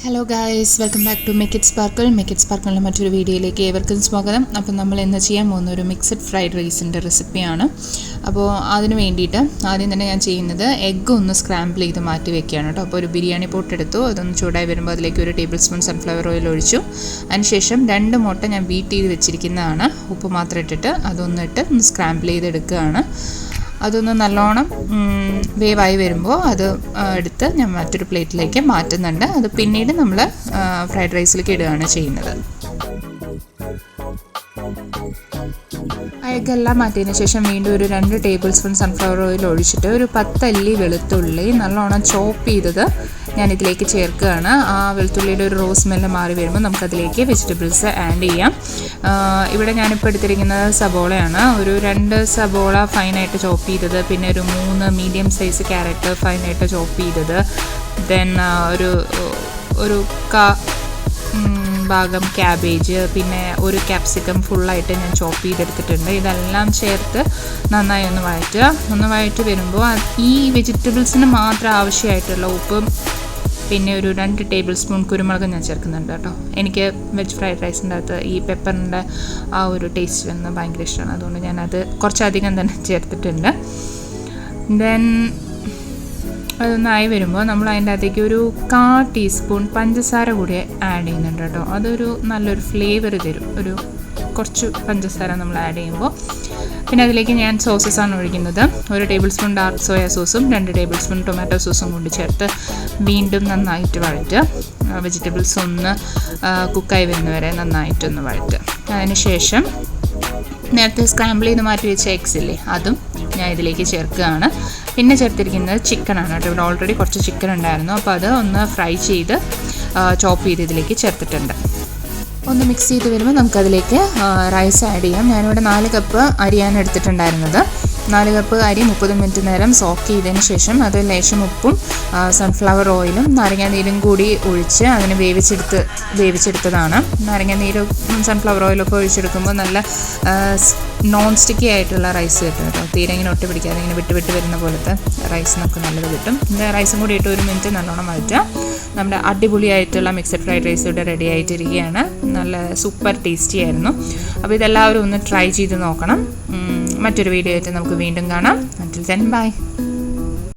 Hello guys, welcome back to make it സ്പാർക്കിളിൻ്റെ മറ്റൊരു വീഡിയോയിലേക്ക് ഏവർക്കും സ്വാഗതം. അപ്പോൾ നമ്മൾ ഇന്ന് ചെയ്യാൻ പോകുന്ന ഒരു മിക്സഡ് ഫ്രൈഡ് റൈസിൻ്റെ റെസിപ്പിയാണ്. അപ്പോൾ അതിന് വേണ്ടിയിട്ട് ആദ്യം തന്നെ ഞാൻ ചെയ്യുന്നത് എഗ്ഗ് ഒന്ന് സ്ക്രാമ്പിൾ ചെയ്ത് മാറ്റി വെക്കുകയാണ് കേട്ടോ. അപ്പോൾ ഒരു ബിരിയാണി പോട്ട് എടുത്തു, അതൊന്ന് ചൂടായി വരുമ്പോൾ അതിലേക്ക് ഒരു ടേബിൾ സ്പൂൺ സൺഫ്ലവർ ഓയിൽ ഒഴിച്ചു. അതിനുശേഷം 2 മുട്ട ഞാൻ ബീറ്റ് ചെയ്ത് വെച്ചിരിക്കുന്നതാണ്, ഉപ്പ് മാത്രം ഇട്ടിട്ട് അതൊന്നിട്ട് ഒന്ന് സ്ക്രാമ്പിൾ ചെയ്തെടുക്കുകയാണ്. അതൊന്ന് നല്ലോണം വേവായി വരുമ്പോൾ അത് എടുത്ത് ഞാൻ മറ്റൊരു പ്ലേറ്റിലേക്ക് മാറ്റുന്നുണ്ട്. അത് പിന്നീട് നമ്മൾ ഫ്രൈഡ് റൈസിലേക്ക് ഇടുകയാണ് ചെയ്യുന്നത്. എഗ്ഗെല്ലാം മാറ്റിയതിന് ശേഷം വീണ്ടും ഒരു 2 ടേബിൾ സ്പൂൺ സൺഫ്ലവർ ഓയിൽ ഒഴിച്ചിട്ട് ഒരു 10 അല്ലി വെളുത്തുള്ളി നല്ലോണം ചോപ്പ് ചെയ്തത് ഞാൻ ഇതിലേക്ക് ചേർക്കുകയാണ്. ആ വെളുത്തുള്ളിയുടെ ഒരു റോസ് സ്മെല്ല് മാറി വരുമ്പോൾ നമുക്കതിലേക്ക് വെജിറ്റബിൾസ് ആഡ് ചെയ്യാം. ഇവിടെ ഞാനിപ്പോൾ എടുത്തിരിക്കുന്നത് സബോളയാണ്. ഒരു 2 സബോള ഫൈനായിട്ട് ചോപ്പ് ചെയ്തത്, പിന്നെ ഒരു 3 മീഡിയം സൈസ് ക്യാരറ്റ് ഫൈനായിട്ട് ചോപ്പ് ചെയ്തത്, ദെൻ ഒരു ഭാഗം ക്യാബേജ്, പിന്നെ ഒരു ക്യാപ്സിക്കം ഫുള്ളായിട്ട് ഞാൻ ചോപ്പ് ചെയ്തെടുത്തിട്ടുണ്ട്. ഇതെല്ലാം ചേർത്ത് നന്നായി ഒന്ന് വഴറ്റി വരുമ്പോൾ ഈ വെജിറ്റബിൾസിന് മാത്രം ആവശ്യമായിട്ടുള്ള ഉപ്പും പിന്നെ ഒരു 2 ടേബിൾ സ്പൂൺ കുരുമുളക് ഞാൻ ചേർക്കുന്നുണ്ട് കേട്ടോ. എനിക്ക് വെജ് ഫ്രൈഡ് റൈസിൻ്റെ അകത്ത് ഈ പെപ്പറിൻ്റെ ആ ഒരു ടേസ്റ്റ് വന്ന് ഭയങ്കര ഇഷ്ടമാണ്, അതുകൊണ്ട് ഞാനത് കുറച്ചധികം തന്നെ ചേർത്തിട്ടുണ്ട്. ദെൻ അതൊന്നായി വരുമ്പോൾ നമ്മൾ അതിൻ്റെ അകത്തേക്ക് ഒരു 1/4 ടീസ്പൂൺ പഞ്ചസാര കൂടി ആഡ് ചെയ്യുന്നുണ്ട് കേട്ടോ. അതൊരു നല്ലൊരു ഫ്ലേവർ തരും, ഒരു കുറച്ച് പഞ്ചസാര നമ്മൾ ആഡ് ചെയ്യുമ്പോൾ. പിന്നെ അതിലേക്ക് ഞാൻ സോസസാണ് ഒഴിക്കുന്നത്. 1 ടേബിൾ സ്പൂൺ ഡാർക്ക് സോയ സോസും 2 ടേബിൾ സ്പൂൺ ടൊമാറ്റോ സോസും കൊണ്ട് ചേർത്ത് വീണ്ടും നന്നായിട്ട് വഴറ്റുക. വെജിറ്റബിൾസ് ഒന്ന് കുക്കായി വരുന്നവരെ നന്നായിട്ടൊന്ന് വഴറ്റുക. അതിനുശേഷം നേരത്തെ സ്ക്രാമ്പിൾ ചെയ്ത് മാറ്റി വെച്ച എഗ്സ് ഇല്ലേ, അതും ഞാൻ ഇതിലേക്ക് ചേർക്കുകയാണ്. പിന്നെ ചേർത്തിരിക്കുന്നത് ചിക്കനാണ് കേട്ടോ. ഇവിടെ ഓൾറെഡി കുറച്ച് ചിക്കൻ ഉണ്ടായിരുന്നു, അപ്പോൾ അത് ഒന്ന് ഫ്രൈ ചെയ്ത് ചോപ്പ് ചെയ്ത് ഇതിലേക്ക് ചേർത്തിട്ടുണ്ട്. ഒന്ന് മിക്സ് ചെയ്ത് വരുമ്പോൾ നമുക്കതിലേക്ക് റൈസ് ആഡ് ചെയ്യാം. ഞാനിവിടെ 4 കപ്പ് അരിയാണ് എടുത്തിട്ടുണ്ടായിരുന്നത്. 4 കപ്പ് അരി 30 മിനിറ്റ് നേരം സോക്ക് ചെയ്തതിന് ശേഷം അത് ലേശം ഉപ്പും സൺഫ്ലവർ ഓയിലും നാരങ്ങാനീരും കൂടി ഒഴിച്ച് അതിന് വേവിച്ചെടുത്തതാണ്. നാരങ്ങാനീരും സൺഫ്ലവർ ഓയിലൊക്കെ ഒഴിച്ചെടുക്കുമ്പോൾ നല്ല നോൺ സ്റ്റിക്കി ആയിട്ടുള്ള റൈസ് കിട്ടും കേട്ടോ. തീരെ ഇങ്ങനെ ഒട്ടി പിടിക്കാതെ ഇങ്ങനെ വിട്ട് വരുന്ന പോലത്തെ റൈസിനൊക്കെ നല്ലത് കിട്ടും. റൈസും കൂടി ഇട്ട് 1 മിനിറ്റ് നല്ലോണം വഴറ്റുക. നമ്മുടെ അടിപൊളിയായിട്ടുള്ള മിക്സഡ് ഫ്രൈഡ് റൈസ് ഇവിടെ റെഡി ആയിട്ടിരിക്കുകയാണ്. നല്ല സൂപ്പർ ടേസ്റ്റി ആയിരുന്നു. അപ്പോൾ ഇതെല്ലാവരും ഒന്ന് ട്രൈ ചെയ്ത് നോക്കണം. മറ്റൊരു വീഡിയോ ആയിട്ട് നമുക്ക് വീണ്ടും കാണാം. Until then, bye.